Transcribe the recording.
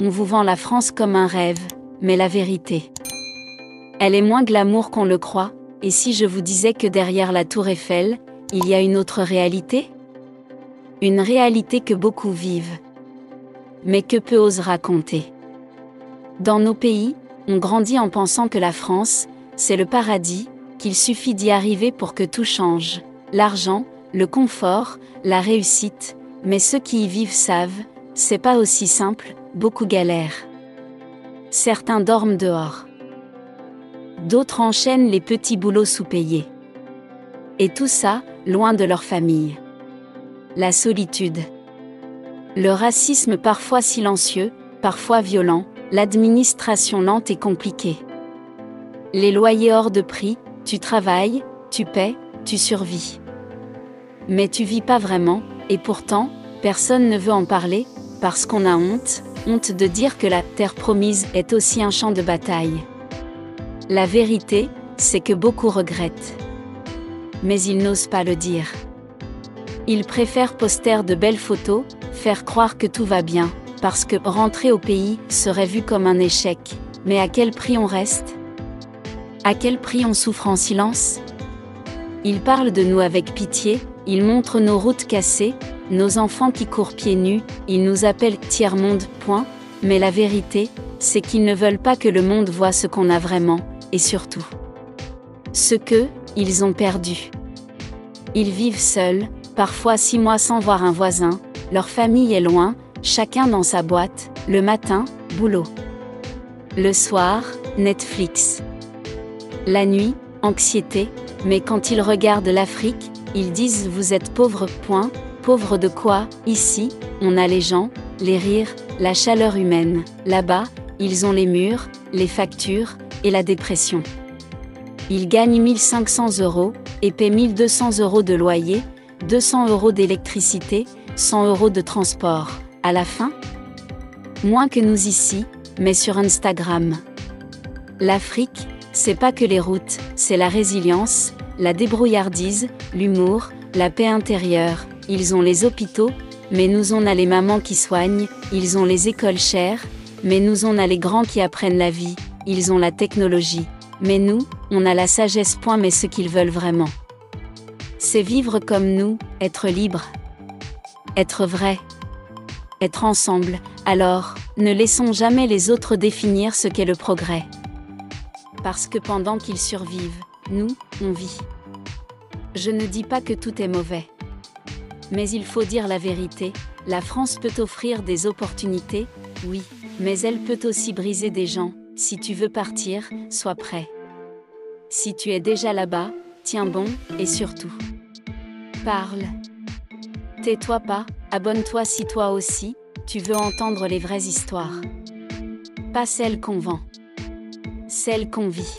on vous vend la France comme un rêve, mais la vérité, elle est moins glamour qu'on le croit. Et si je vous disais que derrière la Tour Eiffel, il y a une autre réalité? Une réalité que beaucoup vivent, mais que peu osent raconter. Dans nos pays, on grandit en pensant que la France, c'est le paradis, qu'il suffit d'y arriver pour que tout change. L'argent, le confort, la réussite, mais ceux qui y vivent savent, c'est pas aussi simple, beaucoup galèrent. Certains dorment dehors. D'autres enchaînent les petits boulots sous-payés. Et tout ça, loin de leur famille. La solitude. Le racisme parfois silencieux, parfois violent, l'administration lente et compliquée. Les loyers hors de prix, tu travailles, tu paies, tu survis. Mais tu vis pas vraiment, et pourtant, personne ne veut en parler, parce qu'on a honte de dire que la terre promise est aussi un champ de bataille. La vérité, c'est que beaucoup regrettent. Mais ils n'osent pas le dire. Ils préfèrent poster de belles photos, faire croire que tout va bien, parce que rentrer au pays serait vu comme un échec. Mais à quel prix on reste? À quel prix on souffre en silence? Ils parlent de nous avec pitié, ils montrent nos routes cassées, nos enfants qui courent pieds nus, ils nous appellent tiers-monde, point. Mais la vérité, c'est qu'ils ne veulent pas que le monde voie ce qu'on a vraiment, et surtout, ce que, ils ont perdu. Ils vivent seuls, parfois 6 mois sans voir un voisin, leur famille est loin, chacun dans sa boîte, le matin, boulot. Le soir, Netflix. La nuit, anxiété, mais quand ils regardent l'Afrique, ils disent vous êtes pauvres, point. Pauvres de quoi? Ici, on a les gens, les rires, la chaleur humaine. Là-bas, ils ont les murs, les factures, et la dépression. Ils gagnent 1500 € et paient 1200 € de loyer, 200 € d'électricité, 100 € de transport. À la fin, moins que nous ici, mais sur Instagram. L'Afrique, c'est pas que les routes, c'est la résilience, la débrouillardise, l'humour, la paix intérieure. Ils ont les hôpitaux, mais nous on a les mamans qui soignent, ils ont les écoles chères, mais nous on a les grands qui apprennent la vie, ils ont la technologie, mais nous, on a la sagesse. Point. Mais ce qu'ils veulent vraiment, c'est vivre comme nous, être libre, être vrai, être ensemble. Alors, ne laissons jamais les autres définir ce qu'est le progrès. Parce que pendant qu'ils survivent, nous, on vit. Je ne dis pas que tout est mauvais. Mais il faut dire la vérité, la France peut offrir des opportunités, oui, mais elle peut aussi briser des gens. Si tu veux partir, sois prêt. Si tu es déjà là-bas, tiens bon, et surtout, parle. Tais-toi pas, abonne-toi si toi aussi, tu veux entendre les vraies histoires. Pas celles qu'on vend, celles qu'on vit.